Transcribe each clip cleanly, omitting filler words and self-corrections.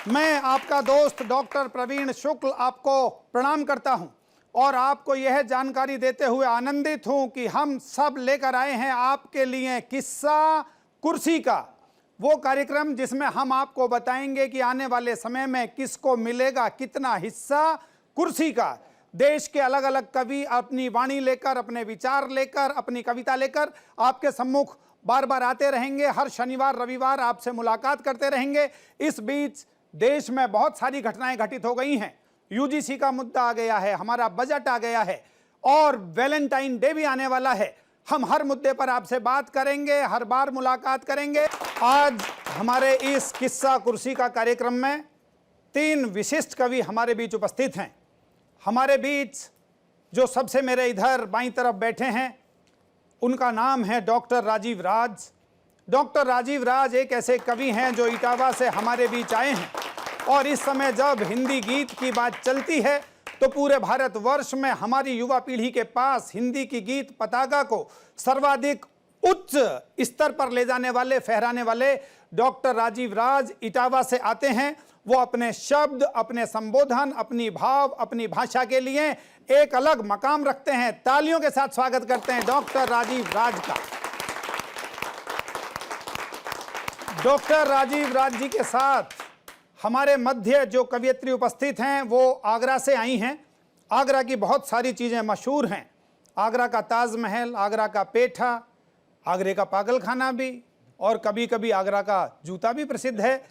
मैं आपका दोस्त डॉक्टर प्रवीण शुक्ल आपको प्रणाम करता हूं और आपको यह जानकारी देते हुए आनंदित हूं कि हम सब लेकर आए हैं आपके लिए किस्सा कुर्सी का वो कार्यक्रम जिसमें हम आपको बताएंगे कि आने वाले समय में किसको मिलेगा कितना हिस्सा कुर्सी का। देश के अलग अलग कवि अपनी वाणी लेकर, अपने विचार लेकर, अपनी कविता लेकर आपके सम्मुख बार बार आते रहेंगे। हर शनिवार रविवार आपसे मुलाकात करते रहेंगे। इस बीच देश में बहुत सारी घटनाएं घटित हो गई हैं। यूजीसी का मुद्दा आ गया है, हमारा बजट आ गया है और वैलेंटाइन डे भी आने वाला है। हम हर मुद्दे पर आपसे बात करेंगे, हर बार मुलाकात करेंगे। आज हमारे इस किस्सा कुर्सी का कार्यक्रम में 3 विशिष्ट कवि हमारे बीच उपस्थित हैं। हमारे बीच जो सबसे मेरे इधर बाईं तरफ बैठे हैं उनका नाम है डॉक्टर राजीव राज। डॉक्टर राजीव राज एक ऐसे कवि हैं जो इटावा से हमारे बीच आए हैं और इस समय जब हिंदी गीत की बात चलती है तो पूरे भारतवर्ष में हमारी युवा पीढ़ी के पास हिंदी की गीत पताका को सर्वाधिक उच्च स्तर पर ले जाने वाले, फहराने वाले डॉक्टर राजीव राज इटावा से आते हैं। वो अपने शब्द, अपने संबोधन, अपनी भाव, अपनी भाषा के लिए एक अलग मकाम रखते हैं। तालियों के साथ स्वागत करते हैं डॉक्टर राजीव राज का। डॉक्टर राजीव राज जी के साथ हमारे मध्य जो कवियत्री उपस्थित हैं वो आगरा से आई हैं। आगरा की बहुत सारी चीज़ें मशहूर हैं। आगरा का ताजमहल, आगरा का पेठा, आगरे का पागलखाना भी और कभी कभी आगरा का जूता भी प्रसिद्ध है।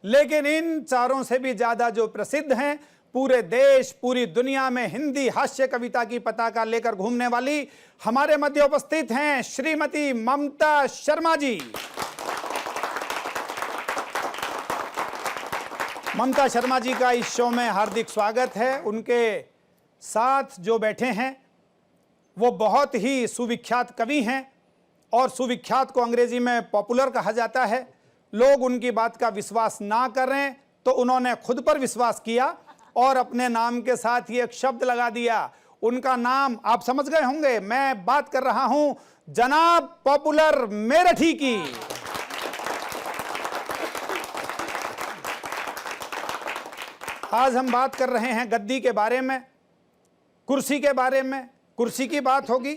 लेकिन इन चारों से भी ज़्यादा जो प्रसिद्ध हैं, पूरे देश, पूरी दुनिया में हिंदी हास्य कविता की पताका लेकर घूमने वाली हमारे मध्य उपस्थित हैं श्रीमती ममता शर्मा जी। ममता शर्मा जी का इस शो में हार्दिक स्वागत है। उनके साथ जो बैठे हैं वो बहुत ही सुविख्यात कवि हैं और सुविख्यात को अंग्रेजी में पॉपुलर कहा जाता है। लोग उनकी बात का विश्वास ना करें तो उन्होंने खुद पर विश्वास किया और अपने नाम के साथ ही एक शब्द लगा दिया। उनका नाम आप समझ गए होंगे, मैं बात कर रहा हूं जनाब पॉपुलर मेरठी की। आज हम बात कर रहे हैं गद्दी के बारे में, कुर्सी के बारे में। कुर्सी की बात होगी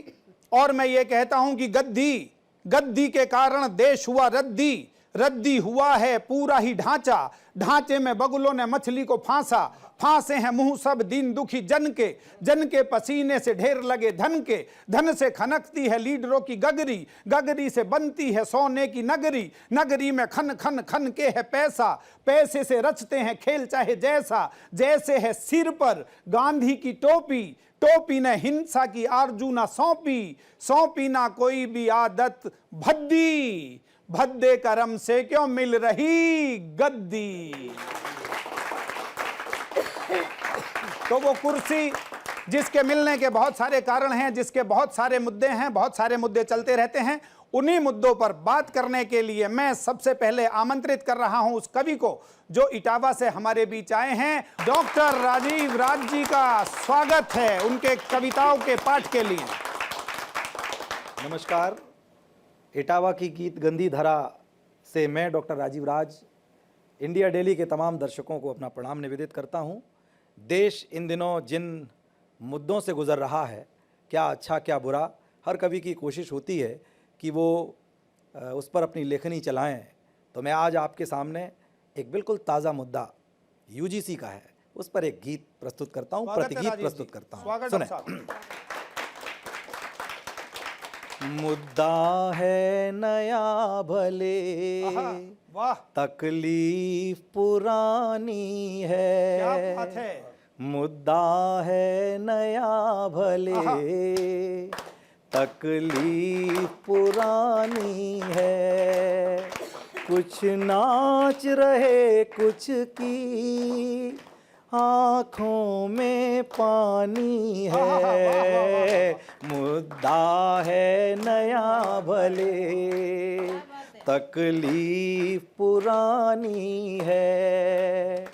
और मैं ये कहता हूं कि गद्दी के कारण देश हुआ रद्दी, रद्दी हुआ है पूरा ही ढांचा, ढांचे में बगुलों ने मछली को फांसा, फांसे हैं मुंह सब दीन दुखी जन के पसीने से ढेर लगे धन के, धन से खनकती है लीडरों की गगरी, गगरी से बनती है सोने की नगरी, नगरी में खन खन खन के है पैसा, पैसे से रचते हैं खेल चाहे जैसा, जैसे है सिर पर गांधी की टोपी, टोपी ने हिंसा की आरजू ना सौंपी, सौंपी ना कोई भी आदत भद्दी, भद्दे करम से क्यों मिल रही गद्दी। तो वो कुर्सी जिसके मिलने के बहुत सारे कारण हैं, जिसके बहुत सारे मुद्दे हैं, बहुत सारे मुद्दे चलते रहते हैं, उन्हीं मुद्दों पर बात करने के लिए मैं सबसे पहले आमंत्रित कर रहा हूं उस कवि को जो इटावा से हमारे बीच आए हैं। डॉक्टर राजीव राज जी का स्वागत है उनके कविताओं के पाठ के लिए। नमस्कार। इटावा की गीत गंदी धरा से मैं डॉक्टर राजीव राज इंडिया डेली के तमाम दर्शकों को अपना प्रणाम निवेदित करता हूं। देश इन दिनों जिन मुद्दों से गुजर रहा है, क्या अच्छा क्या बुरा, हर कवि की कोशिश होती है कि वो उस पर अपनी लेखनी चलाएं। तो मैं आज आपके सामने एक बिल्कुल ताज़ा मुद्दा यूजीसी का है, उस पर एक गीत प्रस्तुत करता हूं, प्रतिगीत प्रस्तुत करता हूं। सुने। मुद्दा है नया भले, वाह, तकलीफ पुरानी है, क्या बात है। मुद्दा है नया भले, तकलीफ पुरानी है, कुछ नाच रहे कुछ की आँखों में पानी है, मुद्दा है नया भले, तकलीफ पुरानी है,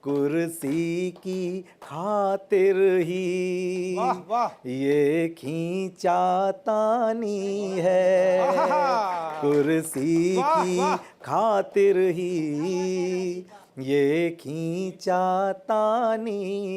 कुर्सी की खातिर ही वाह वाह ये खींचातानी है, कुर्सी की खातिर ही ये खींचातानी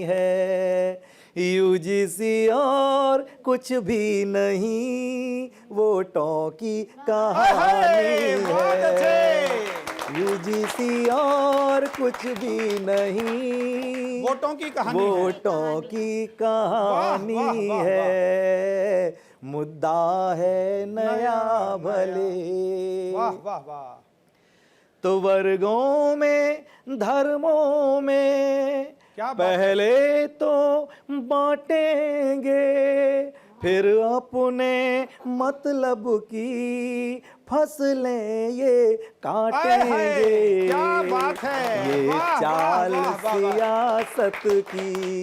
है, यूजीसी और कुछ भी नहीं, वोटों की कहानी बहुत अच्छे। है। यूजीसी और कुछ भी नहीं, वोटों की कहानी है। वोटों की कहानी वाह, वाह, वाह, है, मुद्दा है नया भले। वाह वाह वाह। तो वर्गों में, धर्मों में क्या बात पहले तो बांटेंगे, फिर अपने मतलब की फसलें ये काटेंगे। क्या बात है। ये वाह, चाल वाह, वाह, वाह, वाह। सियासत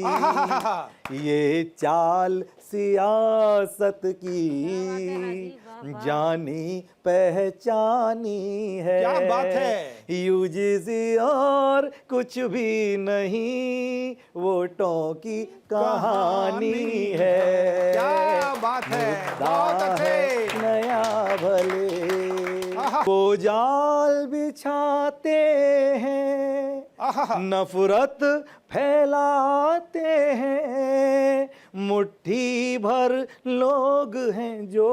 आहाहाहा। की, ये चाल सियासत की जानी पहचानी है। क्या बात है। यूजीसी और कुछ भी नहीं, वोटों की कहानी है। क्या बात है। बहुत मुद्दा अच्छे। है नया भले। वो जाल बिछाते हैं, आहा। नफरत फैलाते हैं, मुट्ठी भर लोग हैं जो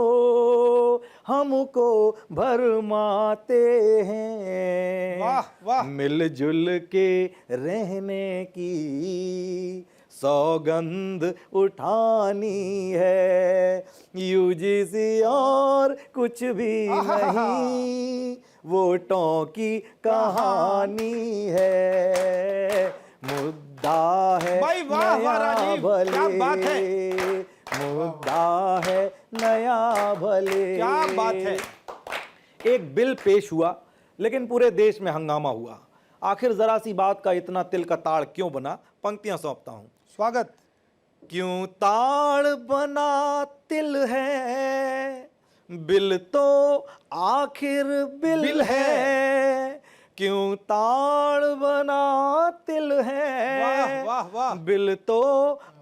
हमको भरमाते हैं। वाह, वाह। मिलजुल के रहने की सौगंध उठानी है, यूजीसी और कुछ भी नहीं, वोटों की कहानी है, मुद्दा है भाई वाह, वाह, नया राजीव, भले। क्या बात है। मुद्दा है नया भले। क्या बात है। एक बिल पेश हुआ, लेकिन पूरे देश में हंगामा हुआ। आखिर जरा सी बात का इतना तिल का ताड़ क्यों बना? पंक्तियां सौंपता हूं। स्वागत। क्यों ताड़ बना तिल है, बिल तो आखिर बिल है। क्यों ताड़ बना तिल है, वाह, वाह, वाह। बिल तो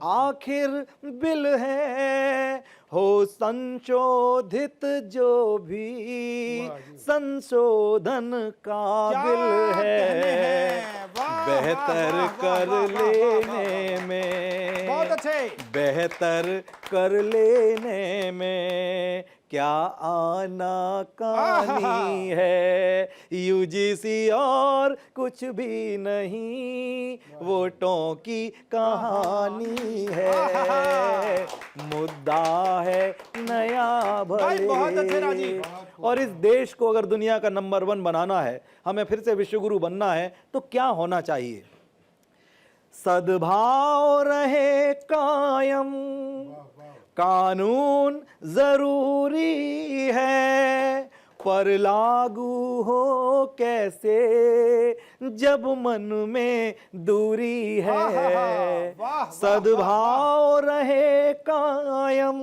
आखिर बिल है। हो संशोधित जो भी संशोधन काबिल कहने है, हैं। वाह, बेहतर वाह, वाह, कर वाह, वाह, लेने में, बहुत अच्छे। बेहतर कर लेने में क्या आना कानी है। यूजीसी और कुछ भी नहीं, वोटों की कहानी है, मुद्दा है नया भाई, बहुत अच्छे भले। राजीव। और इस देश को अगर दुनिया का नंबर 1 बनाना है, हमें फिर से विश्वगुरु बनना है, तो क्या होना चाहिए? सद्भाव रहे कायम, कानून जरूरी है, पर लागू हो कैसे जब मन में दूरी है। सद्भाव रहे कायम,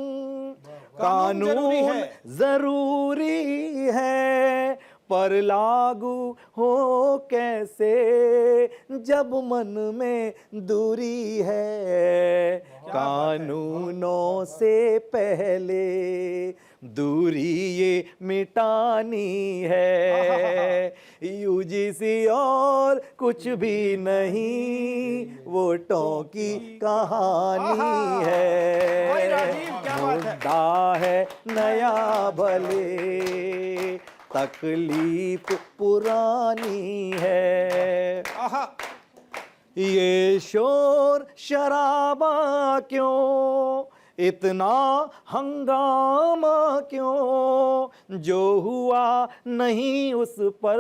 कानून जरूरी है, पर लागू हो कैसे जब मन में दूरी है। कानूनों से पहले दूरी ये मिटानी है। यूजीसी और कुछ भी नहीं, वोटों की कहानी है, मुद्दा है नया भले, तकलीफ पुरानी है। ये शोर शराबा क्यों, इतना हंगामा क्यों, जो हुआ नहीं उस पर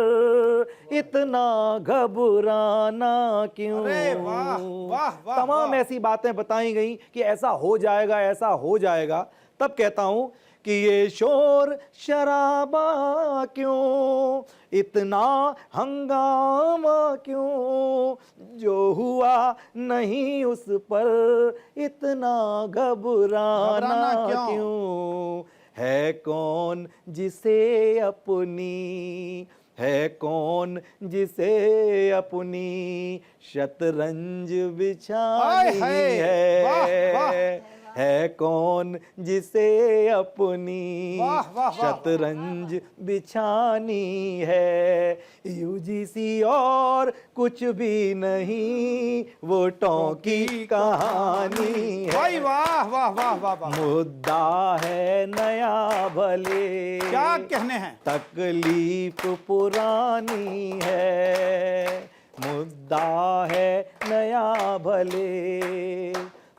इतना घबराना क्यों। वाह, वाह, वाह, तमाम ऐसी बातें बताई गई कि ऐसा हो जाएगा, ऐसा हो जाएगा। तब कहता हूं कि ये शोर शराबा क्यों, इतना हंगामा क्यों, जो हुआ नहीं उस पर इतना घबराना क्यों। है कौन जिसे अपनी, है कौन जिसे अपनी शतरंज बिछानी है। है कौन जिसे अपनी वाह, वाह, वाह। शतरंज बिछानी है। यूजीसी और कुछ भी नहीं, वोटों की कहानी है। भाई वाह वाह वाह वाह वाह, मुद्दा है नया भले, क्या कहने हैं। तकलीफ पुरानी है। मुद्दा है नया भले,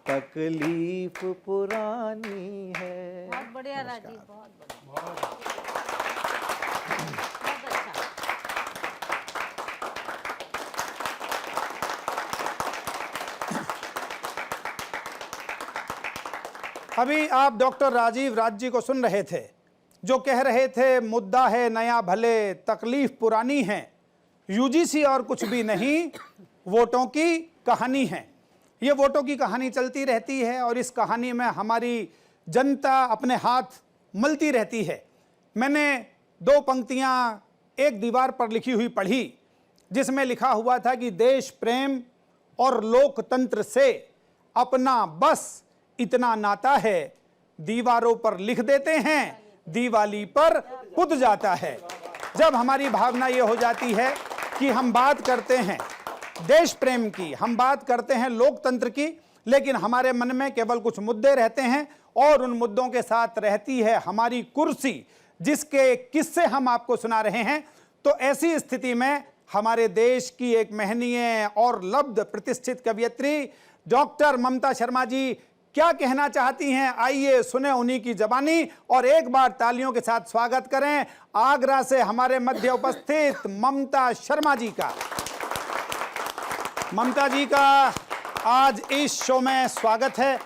तकलीफ पुरानी है। बहुत बढ़िया राजीव, बहुत बढ़िया, बहुत अच्छा। अभी आप डॉक्टर राजीव राज जी को सुन रहे थे, जो कह रहे थे मुद्दा है नया भले, तकलीफ पुरानी है, यूजीसी और कुछ भी नहीं, वोटों की कहानी है। ये वोटों की कहानी चलती रहती है और इस कहानी में हमारी जनता अपने हाथ मलती रहती है। मैंने 2 पंक्तियां एक दीवार पर लिखी हुई पढ़ी, जिसमें लिखा हुआ था कि देश प्रेम और लोकतंत्र से अपना बस इतना नाता है, दीवारों पर लिख देते हैं, दीवाली पर पुत जाता है। जब हमारी भावना ये हो जाती है कि हम बात करते हैं देश प्रेम की, हम बात करते हैं लोकतंत्र की, लेकिन हमारे मन में केवल कुछ मुद्दे रहते हैं और उन मुद्दों के साथ रहती है हमारी कुर्सी, जिसके किस्से हम आपको सुना रहे हैं, तो ऐसी स्थिति में हमारे देश की एक महनीय और लब्ध प्रतिष्ठित कवयित्री डॉक्टर ममता शर्मा जी क्या कहना चाहती हैं, आइए सुने उन्हीं की जबानी और एक बार तालियों के साथ स्वागत करें आगरा से हमारे मध्य उपस्थित ममता शर्मा जी का। ममता जी का आज इस शो में स्वागत है।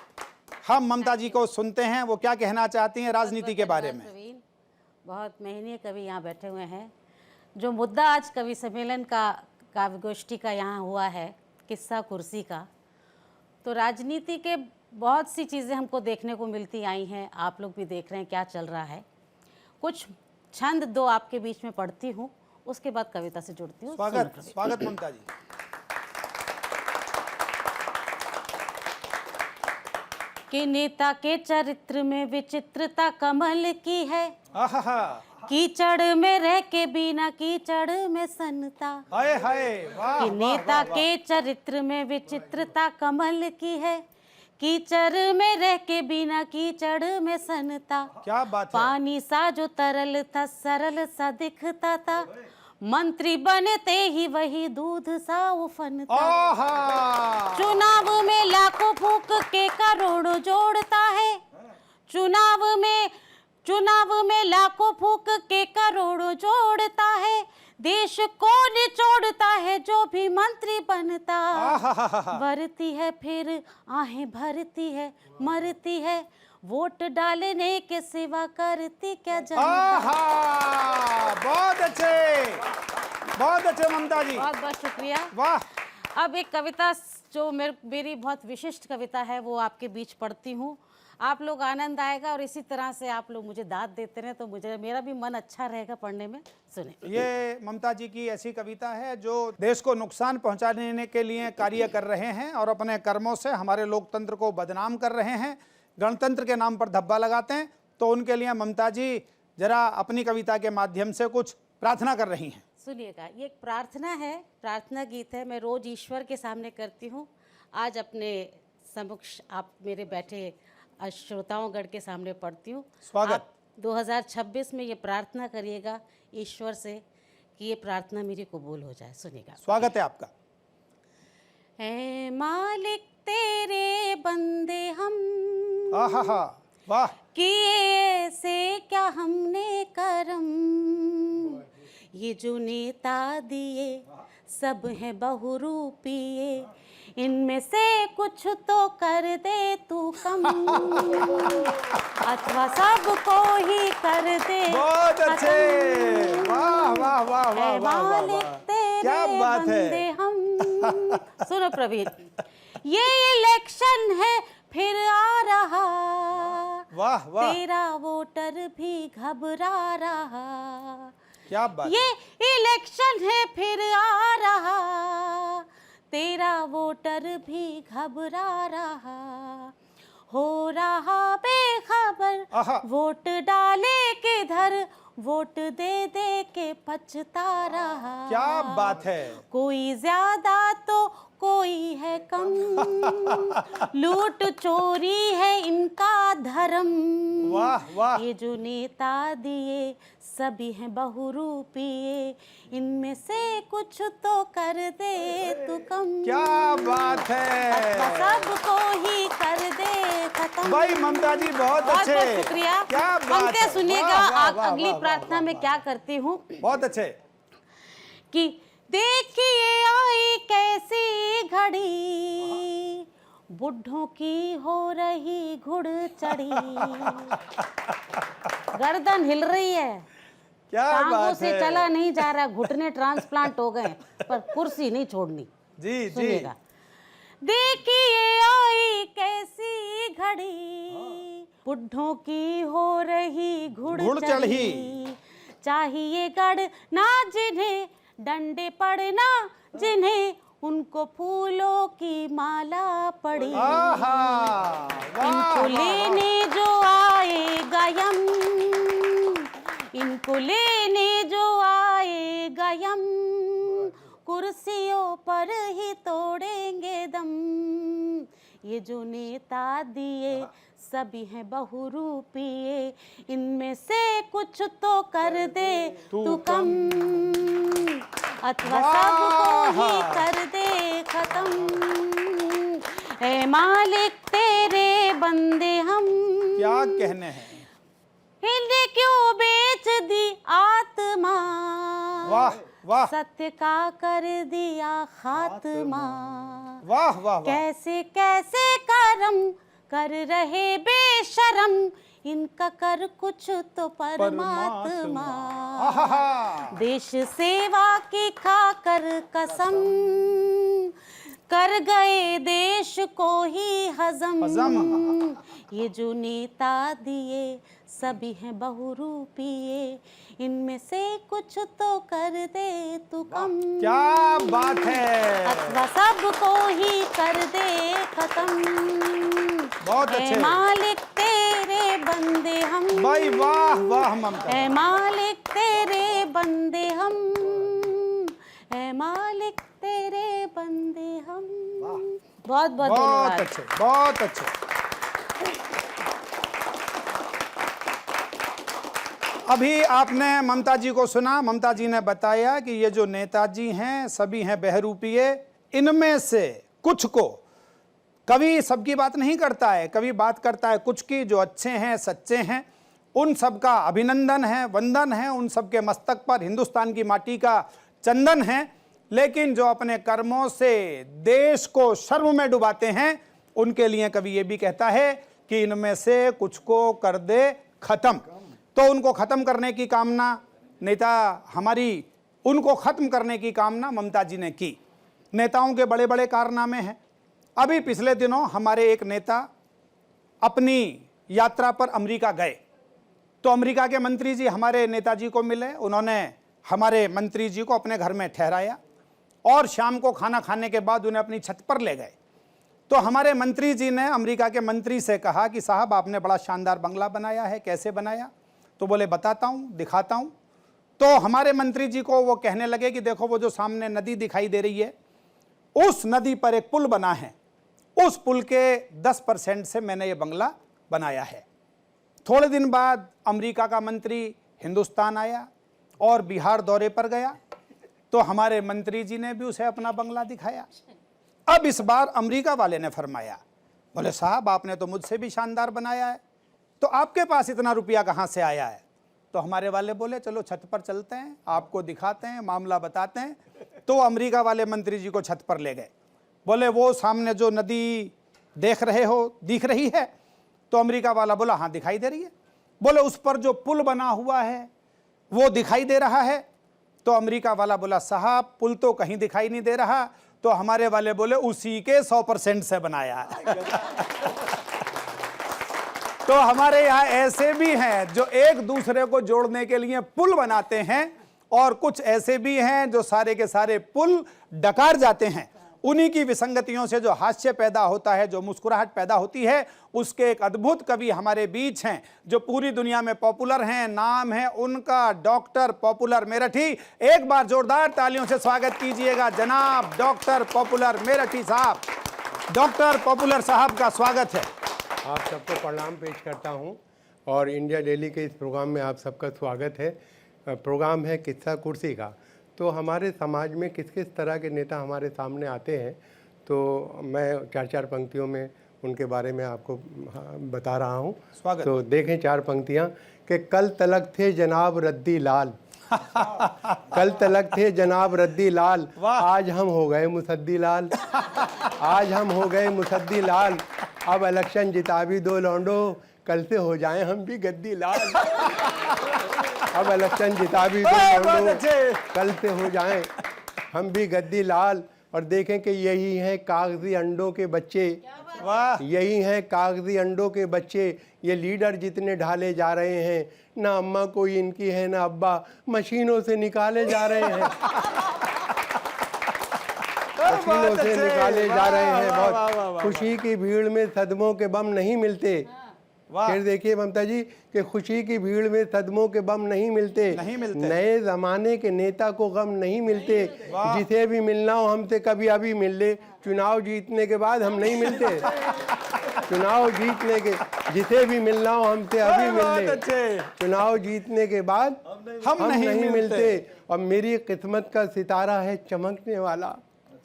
हम ममता जी को सुनते हैं वो क्या कहना चाहती हैं राजनीति के बारे में। प्रवीण, बहुत महनीय कवि यहाँ बैठे हुए हैं। जो मुद्दा आज कवि सम्मेलन का काव्य गोष्ठी का यहाँ हुआ है, किस्सा कुर्सी का, तो राजनीति के बहुत सी चीज़ें हमको देखने को मिलती आई हैं, आप लोग भी देख रहे हैं क्या चल रहा है। कुछ छंद 2 आपके बीच में पढ़ती हूँ, उसके बाद कविता से जुड़ती हूँ। स्वागत स्वागत ममता जी। कि नेता के चरित्र में विचित्रता कमल की है, आहा, कीचड़ में रह के बिना कीचड़ में सनता। हाय हाय, वाह कि वाह, नेता वाह, वाह। के चरित्र में विचित्रता कमल की है, कीचड़ में रह के बिना कीचड़ में सनता। क्या बात है। पानी सा जो तरल था सरल सा दिखता था, मंत्री बनते ही वही दूध सा उफनता। आहा, चुनाव में लाखों फूक के करोड़ों जोड़ता है, चुनाव में लाखों फूक के करोड़ों जोड़ता है, देश को निचोड़ता है जो भी मंत्री बनता। आहा, भरती है फिर आहें भरती है, मरती है, वोट डालने के सिवा करती क्या जनता। आहा, बहुत अच्छे ममता जी, बहुत बहुत शुक्रिया। वाह। अब एक कविता जो मेरी बहुत विशिष्ट कविता है वो आपके बीच पढ़ती हूँ, आप लोग आनंद आएगा और इसी तरह से आप लोग मुझे दाद देते रहे तो मेरा भी मन अच्छा रहेगा पढ़ने में। सुने, ये ममता जी की ऐसी कविता है जो देश को नुकसान पहुंचाने के लिए कार्य कर रहे हैं और अपने कर्मों से हमारे लोकतंत्र को बदनाम कर रहे हैं, गणतंत्र के नाम पर धब्बा लगाते हैं। तो उनके लिए ममता जी जरा अपनी कविता के माध्यम से कुछ प्रार्थना कर रही हैं। सुनिएगा, ये एक प्रार्थना है, प्रार्थना गीत है, मैं रोज ईश्वर के सामने करती हूँ। आज अपने समक्ष आप मेरे बैठे श्रोताओं गण के सामने पढ़ती हूँ। स्वागत। आप 2026 में ये प्रार्थना करिएगा ईश्वर से कि ये प्रार्थना मेरी कबूल हो जाए। सुनिएगा। स्वागत है आपका। ऐ मालिक तेरे बंदे हम, आहा, वाह। किए से क्या हमने करम, ये जो नेता दिए सब हैं बहुरूपिये, इनमें से कुछ तो कर दे तू कम, अथवा सबको ही कर दे। बहुत अच्छे, वाह वाह वाह वाह वाह मालिक वाह, तेरे क्या बात है। बंदे हम। सुनो प्रवीण, ये इलेक्शन है फिर आ रहा, वाह वाह, तेरा वोटर भी घबरा रहा। क्या बात। ये इलेक्शन है फिर आ रहा, तेरा वोटर भी घबरा रहा। हो रहा बेखबर, आहा। वोट डाले किधर, वोट दे दे के पछता रहा। क्या बात है। कोई ज्यादा तो कोई है कम, लूट चोरी है इनका धर्म। वाह वाह। ये जो नेता दिए सभी हैं बहुरूपिये, इनमें से कुछ तो कर दे तू कम। क्या बात है। सबको ही कर दे खत्म। भाई ममता जी बहुत बहुत अच्छे। बहुत शुक्रिया। क्या बात पंक्ति है। सुनिएगा। वाह, वाह, आप वाह, अगली वाह, प्रार्थना में क्या करती हूँ बहुत अच्छे। कि देखिए आई कैसी घड़ी, बुढ़ों की हो रही घुड़ चढ़ी। गर्दन हिल रही है, क्या टांगों बात से है। चला नहीं जा रहा, घुटने ट्रांसप्लांट हो गए, पर कुर्सी नहीं छोड़नी। जी जी। सुनिएगा। देखिए आई कैसी घड़ी, बुढ़ों की हो रही घुड़ घुड़ चढ़ी। चढ़ी। चाहिए गढ़ ना जिन्हें, डंडे पड़ना जिन्हें, उनको फूलों की माला पड़ी। आहा, वाह, इनको वाह, लेने जो आएगा यम, इनको लेने जो आएगा यम, कुर्सियों पर ही तोड़ेंगे दम। ये जो नेता दिए सभी हैं बहुरूपिये, इनमें से कुछ तो कर दे तू कम, अथवा सबको ही कर दे खत्म। ऐ मालिक तेरे बंदे हम, क्या कहने हैं। इन्हें क्यों बेच दी आत्मा, वाह वाह सत्य का कर दिया खात्मा। वाह वाह वाह। कैसे कैसे कर्म कर रहे बेशरम, इनका कर कुछ तो परमात्मा। आहा। देश सेवा की खाकर कसम, कर गए देश को ही हजम। ये जो नेता दिए सभी हैं बहुरूपिये, इनमें से कुछ तो कर दे तू कम। क्या बात है। अथवा सबको ही कर दे खत्म। बहुत अच्छे। ऐ मालिक तेरे बंदे हम, भाई वाह वाह ममता। ऐ मालिक तेरे बंदे हम, ऐ मालिक तेरे बंदे हम। बहुत बहुत बहुत धन्यवाद। अच्छे बहुत अच्छे। अभी आपने ममता जी को सुना। ममता जी ने बताया कि ये जो नेताजी हैं सभी हैं बहरूपिये, इनमें से कुछ को, कभी सबकी बात नहीं करता है, कभी बात करता है कुछ की, जो अच्छे हैं सच्चे हैं, उन सब का अभिनंदन है, वंदन है, उन सब के मस्तक पर हिंदुस्तान की माटी का चंदन है। लेकिन जो अपने कर्मों से देश को शर्म में डुबाते हैं, उनके लिए कभी ये भी कहता है कि इनमें से कुछ को कर दे खत्म। तो उनको खत्म करने की कामना नेता हमारी, उनको खत्म करने की कामना ममता जी ने की। नेताओं के बड़े बड़े कारनामे हैं। अभी पिछले दिनों हमारे एक नेता अपनी यात्रा पर अमेरिका गए, तो अमेरिका के मंत्री जी हमारे नेताजी को मिले। उन्होंने हमारे मंत्री जी को अपने घर में ठहराया और शाम को खाना खाने के बाद उन्हें अपनी छत पर ले गए। तो हमारे मंत्री जी ने अमेरिका के मंत्री से कहा कि साहब आपने बड़ा शानदार बंगला बनाया है, कैसे बनाया? तो बोले बताता हूँ, दिखाता हूँ। तो हमारे मंत्री जी को वो कहने लगे कि देखो वो जो सामने नदी दिखाई दे रही है, उस नदी पर एक पुल बना है, उस पुल के 10% से मैंने ये बंगला बनाया है। थोड़े दिन बाद अमेरिका का मंत्री हिंदुस्तान आया और बिहार दौरे पर गया, तो हमारे मंत्री जी ने भी उसे अपना बंगला दिखाया। अब इस बार अमेरिका वाले ने फरमाया, बोले साहब आपने तो मुझसे भी शानदार बनाया है, तो आपके पास इतना रुपया कहाँ से आया है? तो हमारे वाले बोले चलो छत पर चलते हैं, आपको दिखाते हैं, मामला बताते हैं। तो अमेरिका वाले मंत्री जी को छत पर ले गए। बोले वो सामने जो नदी देख रहे हो दिख रही है? तो अमेरिका वाला बोला हाँ दिखाई दे रही है। बोले उस पर जो पुल बना हुआ है वो दिखाई दे रहा है? तो अमेरिका वाला बोला साहब पुल तो कहीं दिखाई नहीं दे रहा। तो हमारे वाले बोले उसी के 100% से बनाया है। तो हमारे यहाँ ऐसे भी हैं जो एक दूसरे को जोड़ने के लिए पुल बनाते हैं, और कुछ ऐसे भी हैं जो सारे के सारे पुल डकार जाते हैं। उन्हीं की विसंगतियों से जो हास्य पैदा होता है, जो मुस्कुराहट पैदा होती है, उसके एक अद्भुत कवि हमारे बीच हैं जो पूरी दुनिया में पॉपुलर हैं। नाम है उनका डॉक्टर पॉपुलर मेरठी। एक बार जोरदार तालियों से स्वागत कीजिएगा जनाब डॉक्टर पॉपुलर मेरठी साहब। डॉक्टर पॉपुलर साहब का स्वागत है। आप सबको प्रणाम पेश करता हूं और इंडिया डेली के इस प्रोग्राम में आप सबका स्वागत है। प्रोग्राम है किस्सा कुर्सी का। तो हमारे समाज में किस किस तरह के नेता हमारे सामने आते हैं, तो मैं चार चार पंक्तियों में उनके बारे में आपको बता रहा हूं। स्वागत। तो देखें चार पंक्तियां कि कल तलक थे जनाब रद्दी लाल कल तलक थे जनाब रद्दी लाल, आज हम हो गए मुसद्दी लाल आज हम हो गए मुसद्दी लाल, अब इलेक्शन जिता भी दो लौंडो, कल से हो जाएं हम भी गद्दी लाल अब इलेक्शन जिता भी दो लौंडो, कल से हो जाएं हम भी गद्दी लाल। और देखें कि यही हैं कागजी अंडों के बच्चे, यही हैं कागजी अंडों के बच्चे, ये लीडर जितने ढाले जा रहे हैं, ना अम्मा कोई इनकी है ना अब्बा, मशीनों से निकाले जा रहे हैं मशीनों से निकाले जा रहे हैं। बहुत खुशी की भीड़ में सदमों के बम नहीं मिलते। फिर देखिए ममता जी कि खुशी की भीड़ में सदमों के बम नहीं मिलते, नए जमाने के नेता को गम नहीं मिलते, जिसे भी मिलना हो हमसे कभी अभी मिल ले, चुनाव जीतने के बाद हम नहीं मिलते चुनाव जीतने के जिसे भी मिलना हो हमसे अभी मिल ले, चुनाव जीतने के बाद हम नहीं मिलते। और मेरी किस्मत का सितारा है चमकने वाला,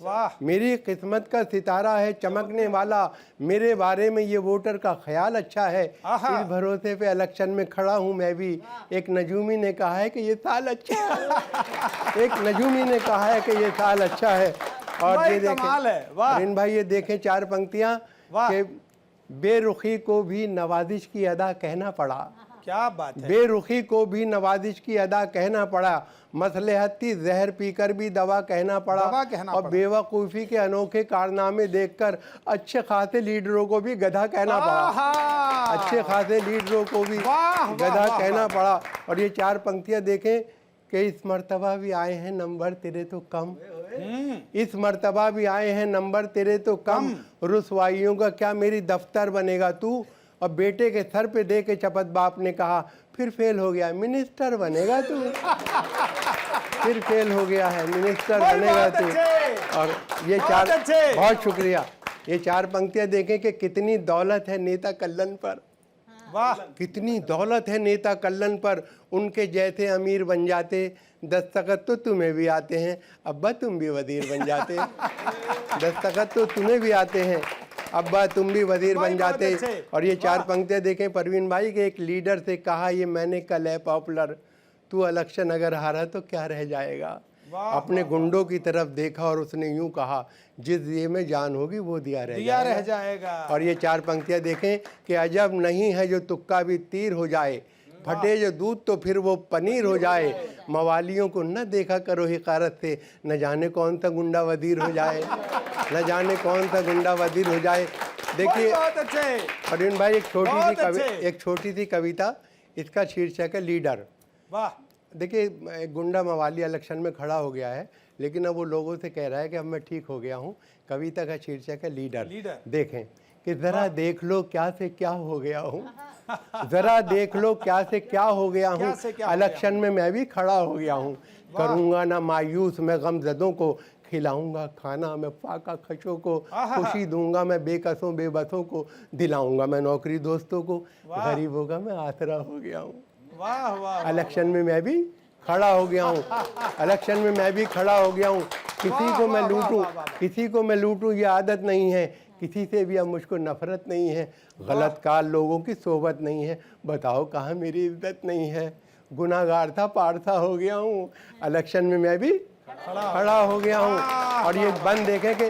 वाह, मेरी किस्मत का सितारा है चमकने वाला, मेरे बारे में ये वोटर का ख्याल अच्छा है, इस भरोसे पे इलेक्शन में खड़ा हूँ मैं भी। एक नजूमी ने कहा है कि ये साल अच्छा है एक नजूमी ने कहा है कि ये साल अच्छा है। और ये देखें भाई, ये देखें चार पंक्तियां कि बेरुखी को भी नवाजिश की अदा कहना पड़ा। क्या बात है। बेरुखी को भी नवाजिश की अदा कहना पड़ा, मसलहत थी जहर पीकर भी दवा कहना पड़ा, और बेवकूफ़ी के अनोखे कारनामे देखकर अच्छे खासे लीडरों को भी गधा कहना पड़ा, अच्छे खासे लीडरों को भी गधा कहना पड़ा। और ये चार पंक्तियां देखें कि इस मर्तबा भी आए हैं नंबर तेरे तो कम, इस मर्तबा भी आए हैं नंबर तेरे तो कम, रुसवाइयों का क्या मेरी दफ्तर बनेगा तू। और बेटे के सर पे दे के शपथ बाप ने कहा, फिर फेल हो गया मिनिस्टर बनेगा तू फिर फेल हो गया है मिनिस्टर बनेगा तू। और ये चार, बहुत शुक्रिया, ये चार पंक्तियां देखें कि कितनी दौलत है नेता कल्लन पर, वाह, कितनी दौलत है नेता कल्लन पर, उनके जैसे अमीर बन जाते, दस्तखत तो तुम्हें भी आते हैं अब्बा तुम भी वजीर बन जाते दस्तखत तो तुम्हें भी आते हैं अब्बा तुम भी वजीर बन जाते। और ये चार पंक्तियां देखें परवीन भाई के एक लीडर से कहा, ये मैंने कल है पॉपुलर, तू इलेक्शन अगर हारा तो क्या रह जाएगा। अपने गुंडों की तरफ देखा और उसने यूं कहा, जिस दिए में जान होगी वो दिया रह जाएगा। और ये चार पंक्तियां देखें कि अजब नहीं है जो तुक्का भी तीर हो जाए, फटे जो दूध तो फिर वो पनीर हो जाए, मवालियों को न देखा करो हिकारत से, न जाने कौन सा गुंडा वजीर हो जाए, न जाने कौन सा गुंडा वजीर हो जाए। देखिए परवीन भाई, एक छोटी सी कविता, इसका शीर्षक है लीडर। वाह, देखिए एक गुंडा मवाली इलेक्शन में खड़ा हो गया है, लेकिन अब वो लोगों से कह रहा है कि अब मैं ठीक हो गया हूँ। कविता का शीर्षक है लीडर। देखें कि जरा देख लो क्या से क्या हो गया हूँ, जरा देख लो क्या से क्या हो गया हूँ, इलेक्शन में मैं भी खड़ा हो गया हूँ। करूँगा ना मायूस मैं गमजदों को, खिलाऊंगा खाना मैं फाका खशों को, खुशी दूंगा मैं बेकसों बेबसों को, दिलाऊंगा मैं नौकरी दोस्तों को, गरीबों का मैं आसरा हो गया हूँ। इलेक्शन में मैं भी खड़ा हो गया हूँ, इलेक्शन में मैं भी खड़ा हो गया हूँ। किसी को मैं लूटूं, किसी को मैं लूटूं ये आदत नहीं है, किसी से भी अब मुझको नफरत नहीं है, गलत कार लोगों की सोबत नहीं है, बताओ कहाँ मेरी इज्जत नहीं है। गुनाहगार था पारसा हो गया हूँ, इलेक्शन में मैं भी खड़ा हो गया हूँ। और ये बंद देखें कि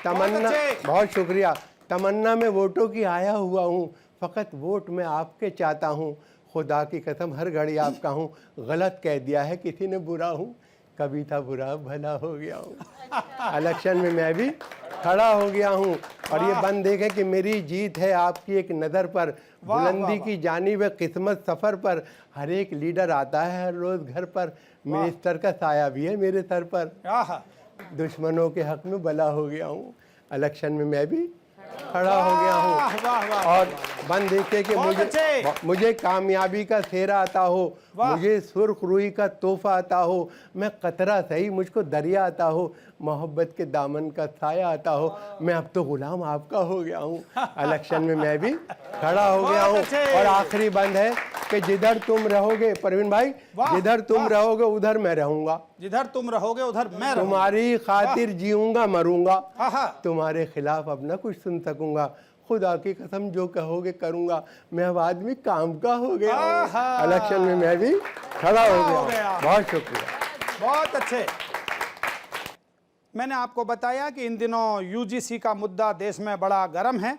तमन्ना, बहुत शुक्रिया, तमन्ना में वोटों की आया हुआ हूँ, फ़कत वोट मैं आपके चाहता हूँ, खुदा की कसम हर घड़ी आपका हूँ, गलत कह दिया है किसी ने बुरा हूँ, कभी था बुरा भला हो गया हूँ, इलेक्शन में मैं भी खड़ा हो गया हूँ। और ये बंद देखें कि मेरी जीत है आपकी एक नज़र पर, बुलंदी की जानिब किस्मत सफ़र पर, हर एक लीडर आता है हर रोज़ घर पर, मिनिस्टर का साया भी है मेरे सर पर। दुश्मनों के हक में भला हो गया हूँ। इलेक्शन में मैं भी खड़ा हो गया हूँ। वाह, वाह, वाह, और बन देखिए कि बहुत अच्छे। मुझे कामयाबी का सेहरा आता हो, मुझे सुर्ख रुई का तोहफा आता हो, मैं कतरा सही मुझको दरिया आता हो, मोहब्बत के दामन का साया आता हो, मैं अब तो गुलाम आपका हो गया हूँ। इलेक्शन में मैं भी खड़ा हो गया हूँ। और आखिरी बंद है कि जिधर तुम रहोगे परवीन भाई, जिधर तुम रहोगे उधर मैं रहूंगा, जिधर तुम रहोगे उधर मैं रहूंगा। तुम्हारी खातिर जीऊंगा मरूंगा, आहा। तुम्हारे खिलाफ अब ना कुछ सुन सकूंगा, खुदा की कसम जो कहोगे करूंगा, मैं अब आदमी काम का हो गया हूं। इलेक्शन में मैं भी खड़ा हो गया। बहुत शुक्रिया। बहुत अच्छे। मैंने आपको बताया कि इन दिनों यूजीसी का मुद्दा देश में बड़ा गर्म है।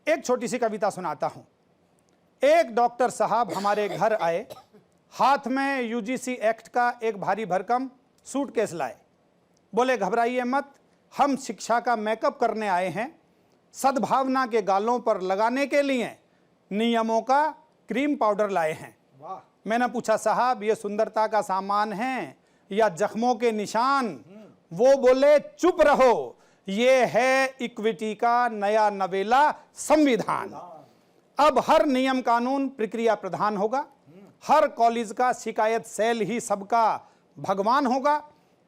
एक छोटी सी कविता सुनाता हूं। एक डॉक्टर साहब हमारे घर आए, हाथ में यूजीसी एक्ट का एक भारी भरकम सूटकेस लाए। बोले घबराइए मत, हम शिक्षा का मेकअप करने आए हैं, सद्भावना के गालों पर लगाने के लिए नियमों का क्रीम पाउडर लाए हैं। मैंने पूछा साहब ये सुंदरता का सामान है या जख्मों के निशान? वो बोले चुप रहो, ये है इक्विटी का नया नवेला संविधान। अब हर नियम कानून प्रक्रिया प्रधान होगा, हर कॉलेज का शिकायत सेल ही सबका भगवान होगा,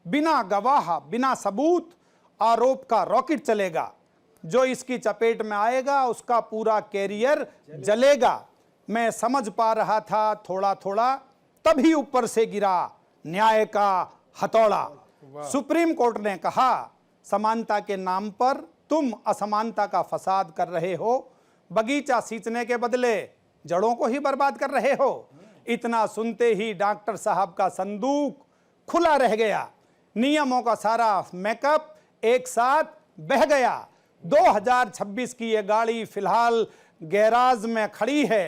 बिना गवाह बिना सबूत आरोप का रॉकेट चलेगा, जो इसकी चपेट में आएगा उसका पूरा कैरियर जलेगा। मैं समझ पा रहा था थोड़ा थोड़ा, तभी ऊपर से गिरा न्याय का हथौड़ा। सुप्रीम कोर्ट ने कहा समानता के नाम पर तुम असमानता का फसाद कर रहे हो, बगीचा सींचने के बदले जड़ों को ही बर्बाद कर रहे हो। इतना सुनते ही डॉक्टर साहब का संदूक खुला रह गया, नियमों का सारा मेकअप एक साथ बह गया। 2026 की ये गाड़ी फिलहाल गैराज में खड़ी है,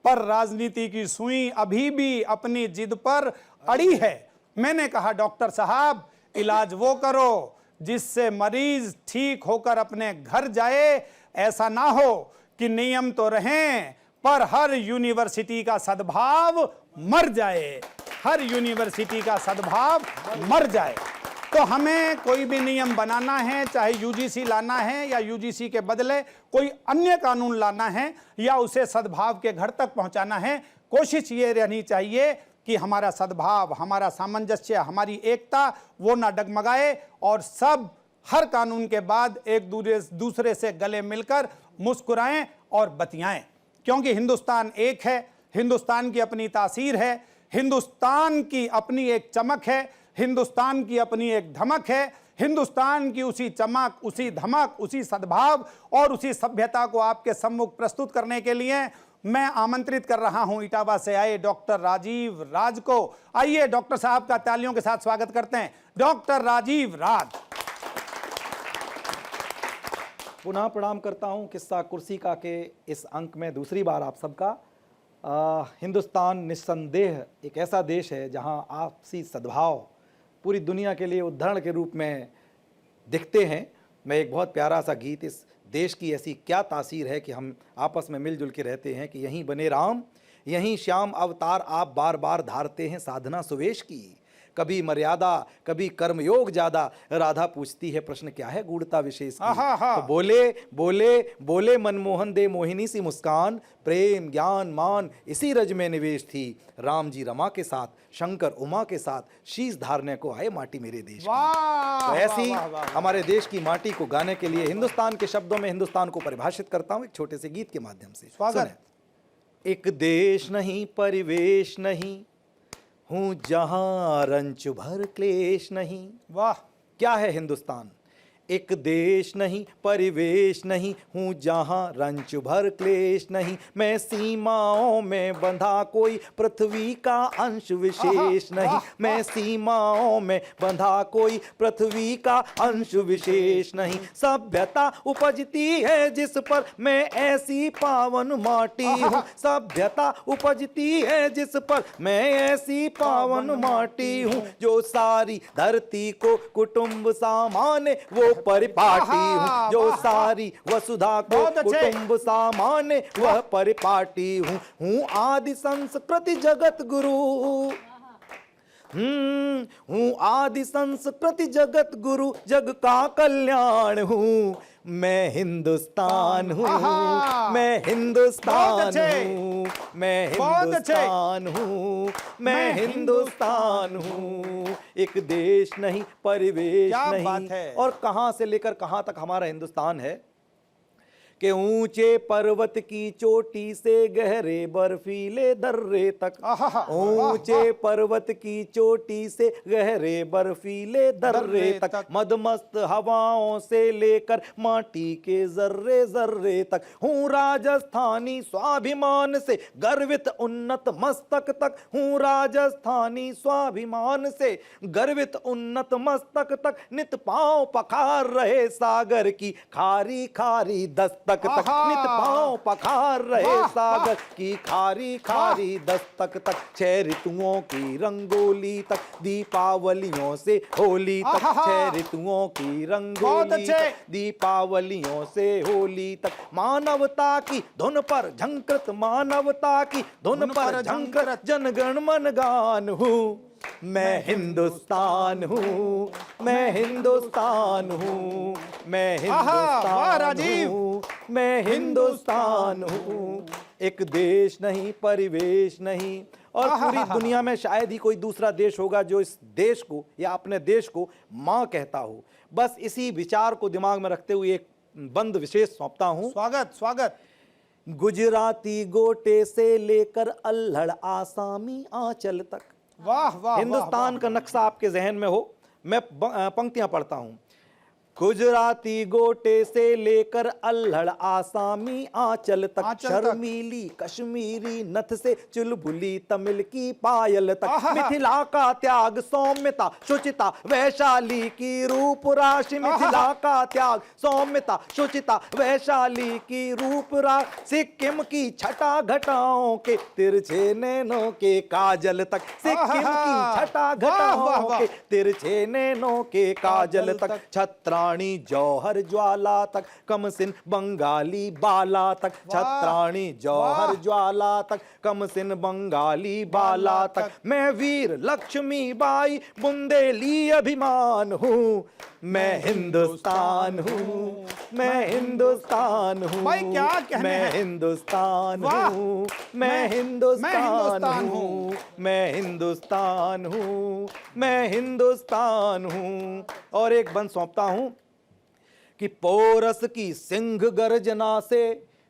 पर राजनीति की सुई अभी भी अपनी जिद पर अड़ी है। मैंने कहा डॉक्टर साहब इलाज वो करो जिससे मरीज ठीक होकर अपने घर जाए, ऐसा ना हो कि नियम तो रहें पर हर यूनिवर्सिटी का सद्भाव मर जाए, हर यूनिवर्सिटी का सद्भाव मर जाए। तो हमें कोई भी नियम बनाना है, चाहे यूजीसी लाना है या यूजीसी के बदले कोई अन्य कानून लाना है या उसे सद्भाव के घर तक पहुंचाना है, कोशिश ये रहनी चाहिए कि हमारा सद्भाव, हमारा सामंजस्य, हमारी एकता वो ना डगमगाए और सब हर कानून के बाद एक दूसरे से गले मिलकर मुस्कुराएं और बतियाएं। क्योंकि हिंदुस्तान एक है, हिंदुस्तान की अपनी तासीर है, हिंदुस्तान की अपनी एक चमक है, हिंदुस्तान की अपनी एक धमक है। हिंदुस्तान की उसी चमक, उसी धमक, उसी सद्भाव और उसी सभ्यता को आपके सम्मुख प्रस्तुत करने के लिए मैं आमंत्रित कर रहा हूं इटावा से आए डॉक्टर राजीव राज को। आइए डॉक्टर साहब का तालियों के साथ स्वागत करते हैं। डॉक्टर राजीव राज। पुनः प्रणाम करता हूं किस्सा कुर्सी का के इस अंक में दूसरी बार आप सबका। हिंदुस्तान निस्संदेह एक ऐसा देश है जहां आपसी सद्भाव पूरी दुनिया के लिए उदाहरण के रूप में दिखते हैं। मैं एक बहुत प्यारा सा गीत, इस देश की ऐसी क्या तासीर है कि हम आपस में मिलजुल के रहते हैं कि यहीं बने राम, यहीं श्याम अवतार आप बार बार धारते हैं साधना सुवेश की, कभी मर्यादा कभी कर्मयोग ज्यादा, राधा पूछती है प्रश्न क्या है गूढ़ता विशेष की। तो बोले बोले बोले मनमोहन दे मोहिनी सी मुस्कान, प्रेम ज्ञान मान इसी रज में निवेश थी, राम जी रमा के साथ शंकर उमा के साथ, शीश धारने को आए माटी मेरे देश की। तो ऐसी हमारे देश की माटी को गाने के लिए हिंदुस्तान के शब्दों में हिंदुस्तान को परिभाषित करता हूं एक छोटे से गीत के माध्यम से। स्वागत। एक देश नहीं परिवेश नहीं, हूँ जहां रंच भर क्लेश नहीं। वाह, क्या है हिंदुस्तान? एक देश नहीं परिवेश नहीं, हूँ जहां रंच भर क्लेश नहीं, मैं सीमाओं में बंधा कोई पृथ्वी का अंश विशेष नहीं, मैं सीमाओं में बंधा कोई पृथ्वी का अंश विशेष नहीं, सभ्यता उपजती है जिस पर मैं ऐसी पावन माटी हूँ, सभ्यता उपजती है जिस पर मैं ऐसी पावन माटी हूँ, जो सारी धरती को कुटुंब सामान्य वो परिपाटी हूँ, जो सारी वसुधा को कुटुंब सामान्य वह परिपाटी हूँ, हूँ आदि संस्कृति जगत गुरु, हूँ आदि संस्कृति जगत गुरु जग का कल्याण हूँ, मैं हिंदुस्तान हूँ, मैं हिंदुस्तान हूँ, मैं हिंदुस्तान हूँ, मैं हिंदुस्तान हूँ। एक देश नहीं, परिवेश नहीं, और कहाँ से लेकर कहाँ तक हमारा हिंदुस्तान है कि ऊंचे पर्वत की चोटी से गहरे बर्फीले दर्रे तक, ऊंचे पर्वत की चोटी से गहरे बर्फीले दर्रे तक, मदमस्त हवाओं से लेकर माटी के जर्रे जर्रे तक, हूँ राजस्थानी स्वाभिमान से गर्वित उन्नत मस्तक तक, हूँ राजस्थानी स्वाभिमान से गर्वित उन्नत मस्तक तक, नित पांव पखार रहे सागर की खारी खारी दस्तक तक, नित पांव पखार रहे सागर की खारी खारी दस्तक तक, छह ऋतुओं की रंगोली तक, दीपावलियों से होली तक, छह ऋतुओं की रंगोली तक, दीपावलियों से होली तक, मानवता की धुन पर झंकृत, मानवता की धुन पर झंकृत जनगण मन गान हूँ, मैं हिंदुस्तान हूँ, मैं हिंदुस्तान हूँ, मैं हिंदुस्तान हूँ, मैं हिंदुस्तान हूँ। एक देश नहीं, परिवेश नहीं, और पूरी दुनिया में शायद ही कोई दूसरा देश होगा जो इस देश को या अपने देश को माँ कहता हो। बस इसी विचार को दिमाग में रखते हुए एक बंद विशेष सौंपता हूँ। स्वागत स्वागत। गुजराती गोटे से लेकर अल्हड़ आसामी आंचल तक, वाह वाह। हिंदुस्तान का नक्शा आपके जहन में हो। मैं पंक्तियां पढ़ता हूं। गुजराती गोटे से लेकर अल्हड़ आसामी आंचल तक, शर्मीली कश्मीरी नथ से चुलबुली तमिल की पायल तक, मिथिला का त्याग सौम्यता शुचिता वैशाली की रूप राशि, मिथिला का त्याग सौम्यता शुचिता वैशाली की रूप राशि, सिक्किम की छटा घटाओं के तिरछे नैनों के काजल तक, सिक्किम की छटा घटाओं के तिरछे नैनों के काजल तक, छत्राणी जौहर ज्वाला तक, कमसिन बंगाली बाला तक, छत्राणी जौहर ज्वाला तक, कमसिन बंगाली बाला तक, मैं वीर लक्ष्मी बाई बुंदेली अभिमान हूँ, मैं हिंदुस्तान हूँ, मैं हिंदुस्तान हूँ, भाई क्या कहने मैं हिंदुस्तान हूँ, मैं हिंदुस्तान हूँ, मैं हिंदुस्तान हूँ, मैं हिंदुस्तान हूँ। और एक बंद सौंपता हूँ कि पोरस की सिंह गर्जना से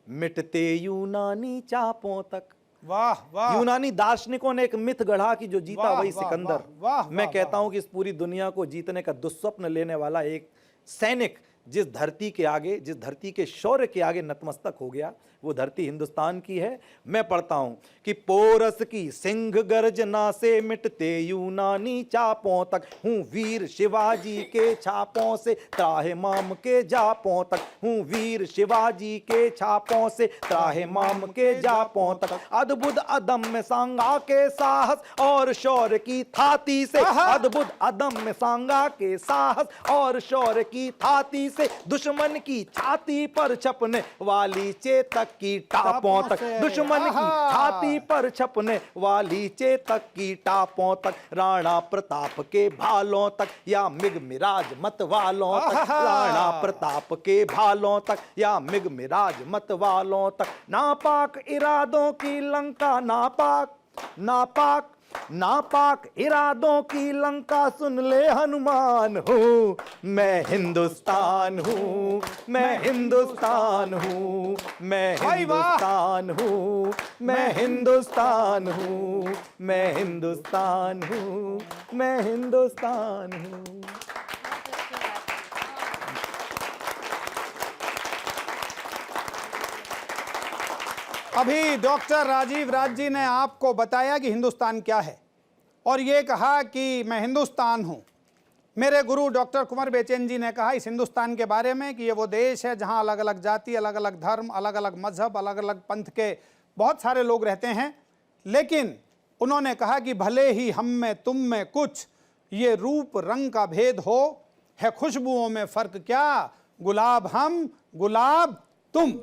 मिटते यूनानी चापों तक। वाह वाह। यूनानी दार्शनिकों ने एक मिथ गढ़ा कि जो जीता वही सिकंदर। मैं कहता हूं कि इस पूरी दुनिया को जीतने का दुस्वप्न लेने वाला एक सैनिक जिस धरती के आगे, जिस धरती के शौर्य के आगे नतमस्तक हो गया, वो धरती हिंदुस्तान की है। मैं पढ़ता हूं कि पोरस की सिंह गर्जना से मिटते यूनानी चापों तक, हूँ वीर शिवाजी के छापों से त्राहिमाम के जापों तक, हूँ वीर शिवाजी के छापों से त्राहिमाम के जापों तक, अद्भुत अदम्य सांगा के साहस और शौर्य की थाती से, अद्भुत अदम्य सांगा के साहस और शौर्य की थाती से, दुश्मन की छाती पर छपने वाली चेतक की टापों तक, दुश्मन की छाती पर छपने वाली चेतक की टापों तक, राणा प्रताप के भालों तक या मिग मिराज मत वालों तक, राणा प्रताप के भालों तक या मिग मिराज मत वालों तक, नापाक इरादों की लंका, नापाक नापाक नापाक इरादों की लंका सुन ले हनुमान हूँ, मैं हिंदुस्तान हूँ, मैं हिंदुस्तान हूँ, मैं हिंदुस्तान हूँ, मैं हिंदुस्तान हूँ, मैं हिंदुस्तान हूँ, मैं हिंदुस्तान हूँ। अभी डॉक्टर राजीव राज जी ने आपको बताया कि हिंदुस्तान क्या है और ये कहा कि मैं हिंदुस्तान हूँ। मेरे गुरु डॉक्टर कुंवर बेचैन जी ने कहा इस हिंदुस्तान के बारे में कि ये वो देश है जहाँ अलग अलग जाति, अलग अलग धर्म, अलग अलग मजहब, अलग अलग पंथ के बहुत सारे लोग रहते हैं, लेकिन उन्होंने कहा कि भले ही हम में तुम में कुछ ये रूप रंग का भेद हो, है खुशबुओं में फ़र्क क्या, गुलाब हम गुलाब तुम।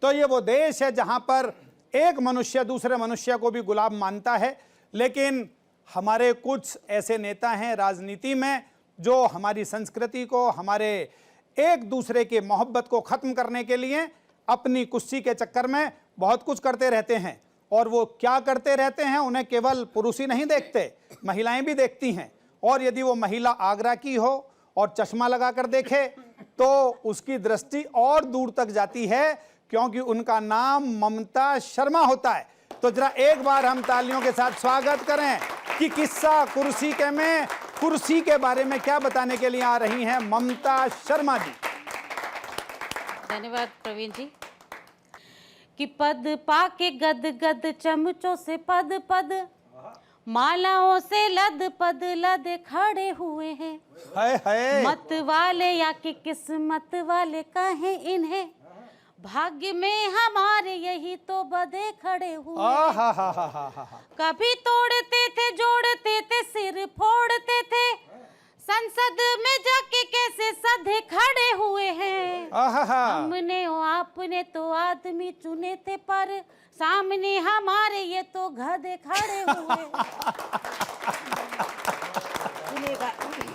तो ये वो देश है जहाँ पर एक मनुष्य दूसरे मनुष्य को भी गुलाब मानता है, लेकिन हमारे कुछ ऐसे नेता हैं राजनीति में जो हमारी संस्कृति को, हमारे एक दूसरे के मोहब्बत को ख़त्म करने के लिए अपनी कुर्सी के चक्कर में बहुत कुछ करते रहते हैं। और वो क्या करते रहते हैं, उन्हें केवल पुरुष ही नहीं देखते, महिलाएं भी देखती हैं। और यदि वो महिला आगरा की हो और चश्मा लगा कर देखे तो उसकी दृष्टि और दूर तक जाती है, क्योंकि उनका नाम ममता शर्मा होता है। तो जरा एक बार हम तालियों के साथ स्वागत करें कि किस्सा कुर्सी के में कुर्सी के बारे में क्या बताने के लिए आ रही हैं ममता शर्मा जी। धन्यवाद प्रवीण जी। कि पद पाके गद गद चमचों से पद पद, मालाओं से लद पद लद खड़े हुए हैं। है मत वाले या कि किस्मत वाले कहें इन्हें, भाग्य में हमारे यही तो बदे खड़े हुए हैं। कभी तोड़ते थे जोड़ते थे सिर फोड़ते थे, संसद में जाके कैसे सधे खड़े हुए हैं। हमने और आपने तो आदमी चुने थे, पर सामने हमारे ये तो गधे खड़े हुए हैं। सुनिएगा।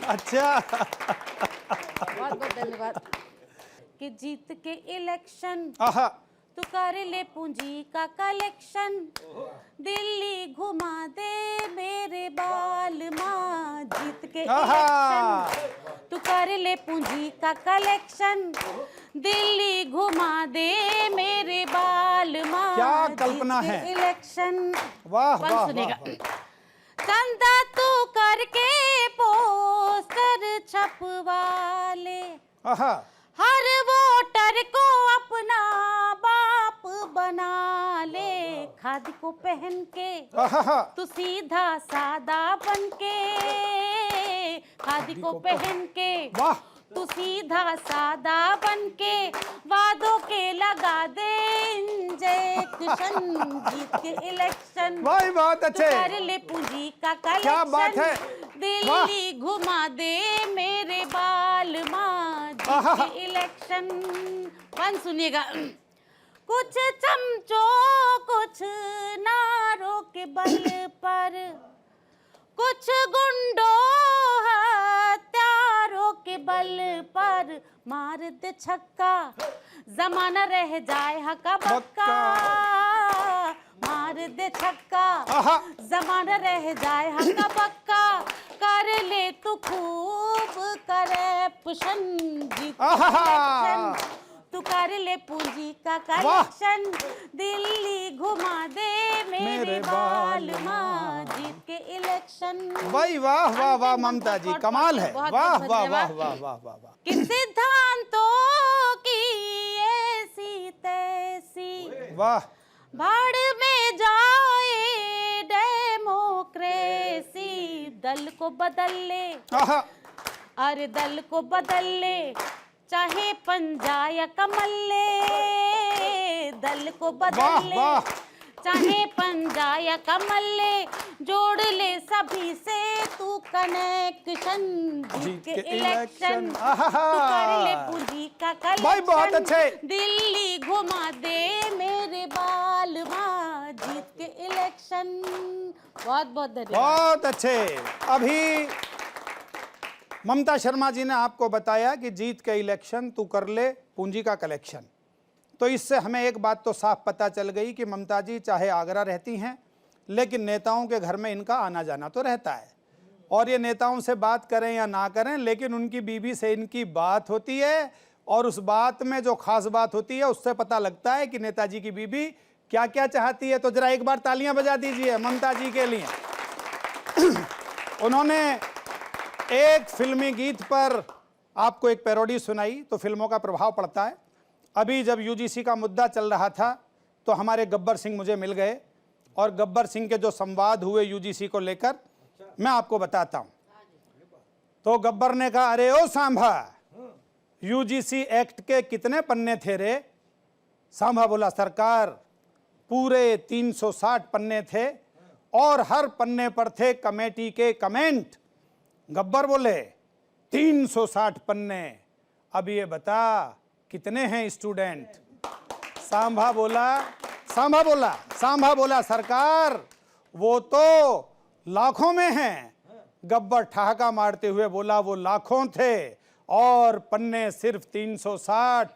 अच्छा, बहुत बहुत धन्यवाद। कि जीत के इलेक्शन तू कर ले पूंजी का कलेक्शन, दिल्ली घुमा दे मेरे बाल माँ। जीत के इलेक्शन तू कर ले पूंजी का कलेक्शन, दिल्ली घुमा दे मेरे बाल माँ। क्या कल्पना है। इलेक्शन वाह वाह सुनेगा। चंदा तू करके पोस्टर छपवा ले, हर वोटर को अपना बाप बना ले। खादी को पहन के तू सीधा सादा बन के, खादी को पहन के तू सीधा सादा बन के, वादों के लगा दे इंजेक्शन। जीत के इलेक्शन भाई बहुत अच्छे, कर ले पूंजी का कलेक्शन, क्या बात है। दिल्ली घुमा दे मेरे बाल माँ। जीत के इलेक्शन वन सुनिएगा। कुछ चमचों कुछ नारों के बल पर, कुछ गुंडों हत्यारों के बल पर, मार दे छक्का जमाना रह जाए हक्का बक्का। मार दे छक्का जमाना रह जाए हक्का बक्का, कर ले तू खूब करप्शन। जीत के इलेक्शन तू कर ले पूंजी का कलेक्शन, दिल्ली घुमा दे मेरे बाल माँ। जीत के इलेक्शन। भाई वाह वाह वाह ममता जी, कमाल है। वाह वाह वाह वाह वाह वाह वाह। कि सिद्धांतों की ऐसी तैसी, वाह, भाड़ में जाए डेमोक्रेसी। दल को बदल ले, अरे दल को बदल ले, चाहे पंजा या कमल ले। दल को बदल ले, चाहे पंजा या कमल ले, जोड़ ले सभी से तू कनेक्शन। जीत के इलेक्शन तू कर ले पूंजी का भाई बहुत कलेक्शन, अच्छे। दिल्ली घुमा दे मेरे बाल माँ। जीत के इलेक्शन बहुत बहुत धन्यवाद। बहुत अच्छे। अभी ममता शर्मा जी ने आपको बताया कि जीत के इलेक्शन तू कर ले पूंजी का कलेक्शन। तो इससे हमें एक बात तो साफ पता चल गई कि ममता जी चाहे आगरा रहती हैं, लेकिन नेताओं के घर में इनका आना जाना तो रहता है। और ये नेताओं से बात करें या ना करें, लेकिन उनकी बीवी से इनकी बात होती है। और उस बात में जो खास बात होती है उससे पता लगता है कि नेताजी की बीवी क्या क्या चाहती है। तो जरा एक बार तालियां बजा दीजिए ममता जी के लिए। उन्होंने एक फिल्मी गीत पर आपको एक पैरोडी सुनाई, तो फिल्मों का प्रभाव पड़ता है। अभी जब यूजीसी का मुद्दा चल रहा था तो हमारे गब्बर सिंह मुझे मिल गए, और गब्बर सिंह के जो संवाद हुए यूजीसी को लेकर मैं आपको बताता हूं। तो गब्बर ने कहा, अरे ओ सांभा, यूजीसी एक्ट के कितने पन्ने थे रे? सांभा बोला, सरकार पूरे 360 पन्ने थे और हर पन्ने पर थे कमेटी के कमेंट। गब्बर बोले, 360 पन्ने, अब ये बता कितने हैं स्टूडेंट? सांभा बोला, सरकार वो तो लाखों में हैं। गब्बर ठहाका मारते हुए बोला वो लाखों थे और पन्ने सिर्फ 360,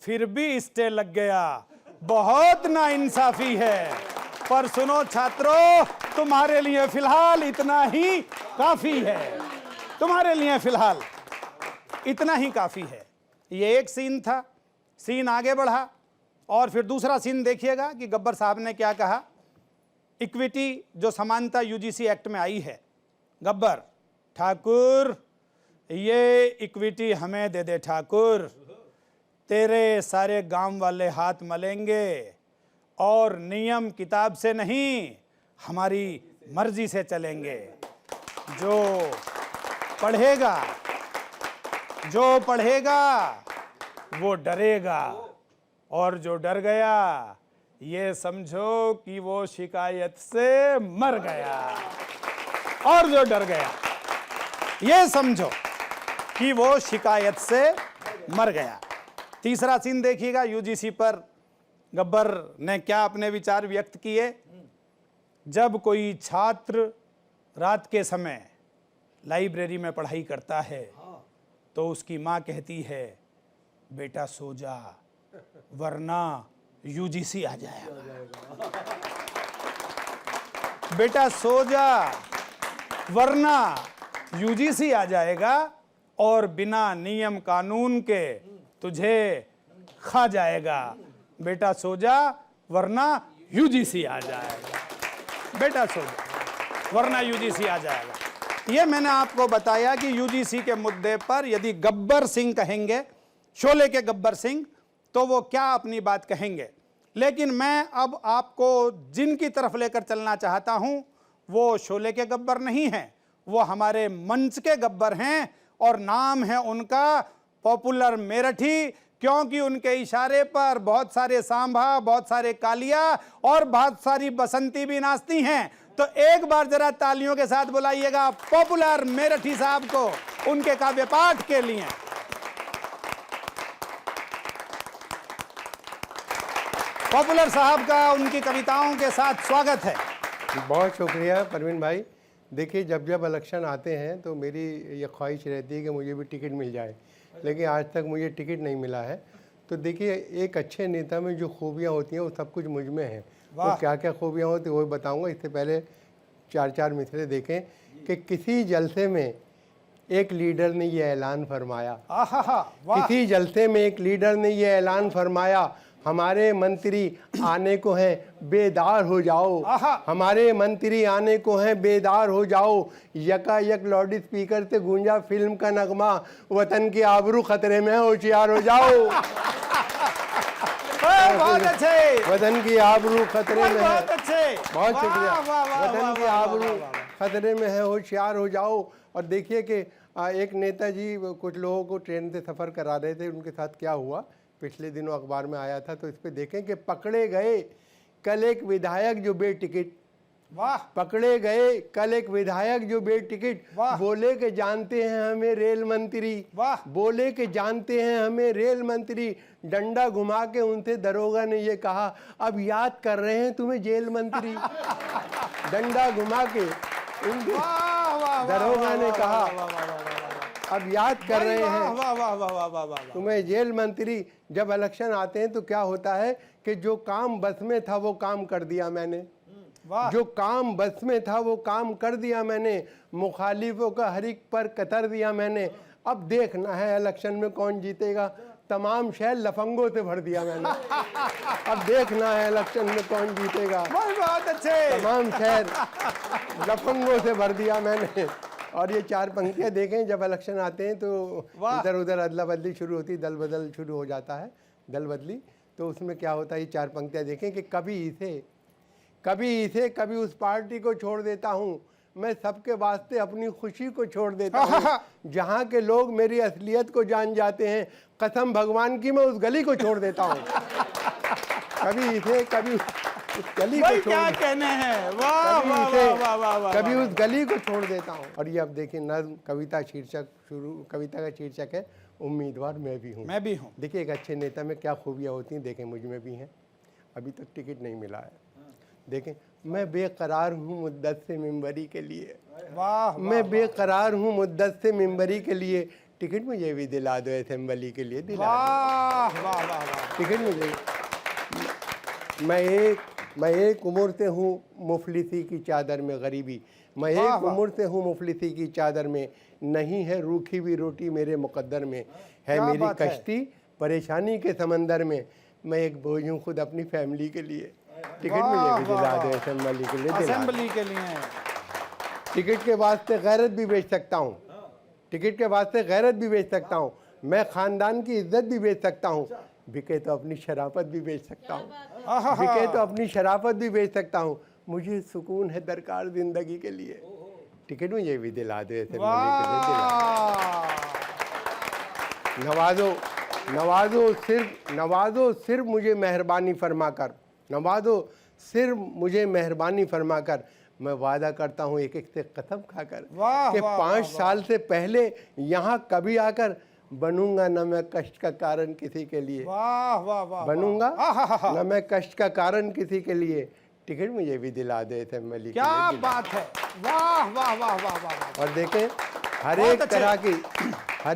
फिर भी स्टे लग गया, बहुत नाइंसाफी है। पर सुनो छात्रों, तुम्हारे लिए फिलहाल इतना ही काफी है, तुम्हारे लिए फिलहाल इतना ही काफी है। ये एक सीन था। सीन आगे बढ़ा और फिर दूसरा सीन देखिएगा कि गब्बर साहब ने क्या कहा। इक्विटी जो समानता यूजीसी एक्ट में आई है, गब्बर, ठाकुर ये इक्विटी हमें दे दे ठाकुर, तेरे सारे गांव वाले हाथ मलेंगे और नियम किताब से नहीं हमारी मर्जी से चलेंगे। जो पढ़ेगा वो डरेगा और जो डर गया ये समझो कि वो शिकायत से मर गया, और जो डर गया ये समझो कि वो शिकायत से मर गया। तीसरा सीन देखिएगा। यूजीसी पर गब्बर ने क्या अपने विचार व्यक्त किए। जब कोई छात्र रात के समय लाइब्रेरी में पढ़ाई करता है तो उसकी माँ कहती है बेटा सो जा वरना यूजीसी आ जाएगा, बेटा सो जा वरना यूजीसी आ जाएगा और बिना नियम कानून के तुझे खा जाएगा, बेटा सो जा वरना यूजीसी आ जाएगा, बेटा सो जा वरना यूजीसी आ जाएगा। ये मैंने आपको बताया कि यूजीसी के मुद्दे पर यदि गब्बर सिंह कहेंगे, शोले के गब्बर सिंह, तो वो क्या अपनी बात कहेंगे। लेकिन मैं अब आपको जिनकी तरफ लेकर चलना चाहता हूं वो शोले के गब्बर नहीं हैं, वो हमारे मंच के गब्बर हैं और नाम है उनका पॉपुलर मेरठी, क्योंकि उनके इशारे पर बहुत सारे सांभा, बहुत सारे कालिया और बहुत सारी बसंती भी नाचती हैं। तो एक बार जरा तालियों के साथ बुलाइएगा पॉपुलर मेरठी साहब को उनके काव्य पाठ के लिए। पॉपुलर साहब का उनकी कविताओं के साथ स्वागत है। बहुत शुक्रिया परवीन भाई। देखिए, जब जब इलेक्शन आते हैं तो मेरी ये ख्वाहिश रहती है कि मुझे भी टिकट मिल जाए, लेकिन आज तक मुझे टिकट नहीं मिला है। तो देखिए, एक अच्छे नेता में जो खूबियाँ होती हैं वो सब कुछ मुझ में है। वो क्या क्या खूबियाँ होती हैं वो बताऊंगा। इससे पहले चार मिसरे देखें कि किसी जलसे में एक लीडर ने ये ऐलान फरमाया, किसी जलसे में एक लीडर ने ये ऐलान फरमाया, हमारे मंत्री आने को हैं बेदार हो जाओ, हमारे मंत्री आने को हैं बेदार हो जाओ। यकायक लाउड स्पीकर से गूंजा फिल्म का नगमा, वतन की आबरू खतरे में है होशियार हो जाओ। बहुत अच्छे, वतन की आबरू खतरे में है। बहुत अच्छे, बहुत शुक्रिया। वतन की आबरू खतरे में है होशियार हो जाओ। और देखिए कि एक नेताजी कुछ लोगों को ट्रेन से सफ़र करा रहे थे, उनके साथ क्या हुआ पिछले दिनों अखबार में आया था। तो इस पे देखें कि पकड़े गए कल एक विधायक जो बेटिकट, वाह, पकड़े गए कल एक विधायक जो बेटिकट, बोले के जानते हैं हमें रेल मंत्री, वाह, बोले के जानते हैं हमें रेल मंत्री। डंडा घुमा के उनसे दरोगा ने ये कहा अब याद कर रहे हैं तुम्हें जेल मंत्री। डंडा घुमा के उनके दरोगा ने कहा अब याद कर रहे हैं तुम्हें जेल मंत्री। जब इलेक्शन आते हैं तो क्या होता है कि जो काम बस में था वो काम कर दिया मैंने, जो काम बस में था वो काम कर दिया मैंने, मुखालिफों का हर एक पर कतर दिया मैंने। अब देखना है इलेक्शन में कौन जीतेगा, तमाम शहर लफंगों से भर दिया मैंने। अब देखना है इलेक्शन में कौन जीतेगा, बहुत अच्छे, तमाम शहर लफंगों से भर दिया मैंने। और ये चार पंक्तियाँ देखें, जब इलेक्शन आते हैं तो इधर उधर अदला बदली शुरू होती है, दल बदल शुरू हो जाता है, दल बदली। तो उसमें क्या होता है, ये चार पंक्तियाँ देखें कि कभी इसे कभी उस पार्टी को छोड़ देता हूँ, मैं सबके वास्ते अपनी खुशी को छोड़ देता हूँ। जहाँ के लोग मेरी असलियत को जान जाते हैं, कसम भगवान की मैं उस गली को छोड़ देता हूँ। कभी इसे कभी उस गली को क्या कहने हैं, वाह वाह वाह वाह वाह, कभी उस गली को छोड़ देता हूँ। और ये अब देखिए नज्म कविता शीर्षक शुरू, कविता का शीर्षक है उम्मीदवार मैं भी हूँ। मैं भी हूँ। देखिए एक अच्छे नेता में क्या खूबियाँ होती हैं, देखें मुझ में भी हैं। अभी तक टिकट नहीं मिला है। देखें मैं बेकरार हूँ मुद्दत से मिंबरी के लिए, वाह मैं बेकरार हूँ मुद्दत से मिंबरी के लिए, टिकट मुझे भी दिला दो असेंबली के लिए, दिला वाह वाह वाह वाह। टिकट मुझे। मैं एक उम्र से हूँ मुफलिसी की चादर में गरीबी, मैं एक उम्र से हूँ मुफलिसी की चादर में, नहीं है रूखी भी रोटी मेरे मुकद्दर में, है मेरी कश्ती परेशानी के समंदर में, मैं एक बोझ हूँ खुद अपनी फैमिली के लिए, टिकट मुझे भी दिला दो असेंबली के लिए, दिला दो। असेंबली के लिए टिकट के वास्ते गैरत भी बेच सकता हूँ, टिकट के वास्ते गैरत भी बेच सकता हूँ, मैं ख़ानदान की इज्जत भी बेच सकता हूँ, बिके तो अपनी शराफत भी बेच सकता हूँ, बिके तो अपनी शराफत भी बेच सकता हूँ, मुझे सुकून है दरकार ज़िंदगी के लिए, टिकट मुझे भी दिला दो असेंबली के लिए, दिला दो। नवाजो नवाजो सिर्फ मुझे मेहरबानी फरमा कर, नवाजो सिर्फ मुझे मेहरबानी फरमा कर, मैं वादा करता हूँ एक एक से कसम खाकर कि 5 साल से पहले यहाँ कभी आकर बनूंगा न मैं कष्ट का कारण किसी के लिए, वाह वाह वाह, बनूंगा न मैं कष्ट का कारण किसी के लिए, टिकट मुझे भी दिला दे असेंबली। क्या बात है, वाह वाह वाह वाह वाह। और देखें हर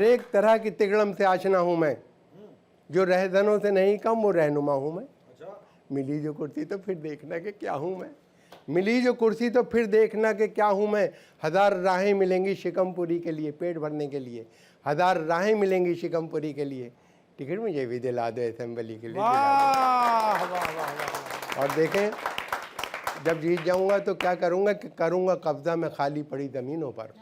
एक तरह की तिगड़म से आशना हूँ मैं, जो रहजनों से नहीं कम वो रहनुमा हूँ मैं, मिली जो कुर्सी तो फिर देखना कि क्या हूँ मैं, मिली जो कुर्सी तो फिर देखना कि क्या हूँ मैं, 1000 राहें मिलेंगी शिकमपुरी के लिए, पेट भरने के लिए, 1000 राहें मिलेंगी शिकमपुरी के लिए, टिकट मुझे भी दिला दो असेंबली के लिए, वाह वाह वाह। और देखें जब जीत जाऊंगा तो क्या करूंगा कि करूंगा कब्जा में खाली पड़ी ज़मीनों पर,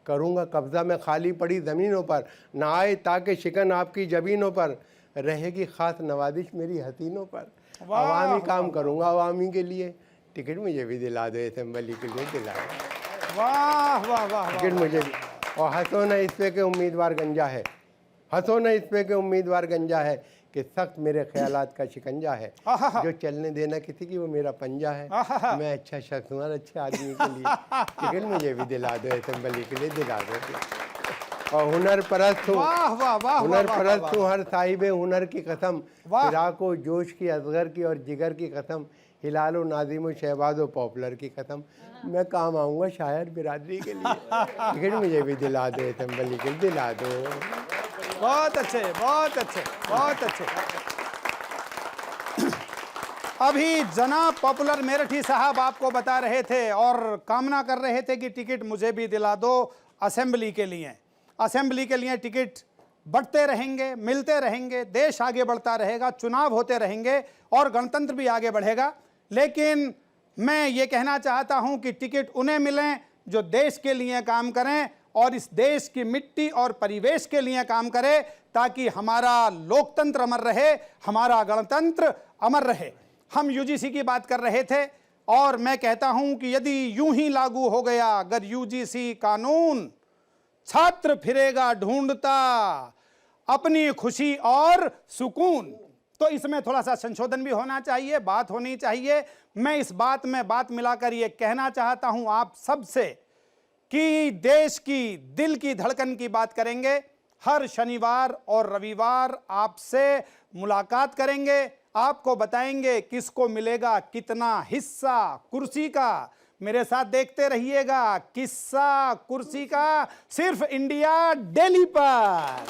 करूंगा कब्जा में खाली पड़ी ज़मीनों पर, ना आए ताकि शिकन आपकी जबीनों पर, रहेगी ख़ास नवाजिश मेरी हसीनों पर, अवामी काम करूंगा अवामी के लिए, टिकट मुझे भी दिला दो असेंबली के लिए, दिला दो। वाह वाह वाह। टिकट मुझे भी। और हंसो न इस पे के उम्मीदवार गंजा है, हंसो न इस पे के उम्मीदवार गंजा है, कि सख्त मेरे ख्यालात का शिकंजा है, जो चलने देना किसी की वो मेरा पंजा है, मैं अच्छा शख्स हूँ अच्छे आदमी के लिए, टिकट मुझे भी दिला दो असेंबली के लिए, दिला दो। और हुनर परस्त हूँ, हुनर परस्त हूँ हर साहिबे हुनर की कसम, फिराको जोश की असगर की और जिगर की कसम, हिलालो नाजिम शहबाजो पॉपुलर की कसम, मैं काम आऊँगा शायर बिरादरी के लिए, टिकट मुझे भी दिला दो असेंबली के लिए, दिला दो। बहुत अच्छे बहुत अच्छे बहुत अच्छे। अभी जनाब पॉपुलर मेरठी साहब आपको बता रहे थे और कामना कर रहे थे कि टिकट मुझे भी दिला दो असेंबली के लिए। असेंबली के लिए टिकट बढ़ते रहेंगे, मिलते रहेंगे, देश आगे बढ़ता रहेगा, चुनाव होते रहेंगे और गणतंत्र भी आगे बढ़ेगा। लेकिन मैं ये कहना चाहता हूं कि टिकट उन्हें मिलें जो देश के लिए काम करें और इस देश की मिट्टी और परिवेश के लिए काम करे, ताकि हमारा लोकतंत्र अमर रहे, हमारा गणतंत्र अमर रहे। हम यूजीसी की बात कर रहे थे और मैं कहता हूं कि यदि यूं ही लागू हो गया अगर यूजीसी कानून, छात्र फिरेगा ढूंढता अपनी खुशी और सुकून। तो इसमें थोड़ा सा संशोधन भी होना चाहिए, बात होनी चाहिए। मैं इस बात में बात मिलाकर ये कहना चाहता हूं आप सबसे कि देश की दिल की धड़कन की बात करेंगे। हर शनिवार और रविवार आपसे मुलाकात करेंगे, आपको बताएंगे किसको मिलेगा कितना हिस्सा कुर्सी का। मेरे साथ देखते रहिएगा किस्सा कुर्सी का, सिर्फ इंडिया डेली पर।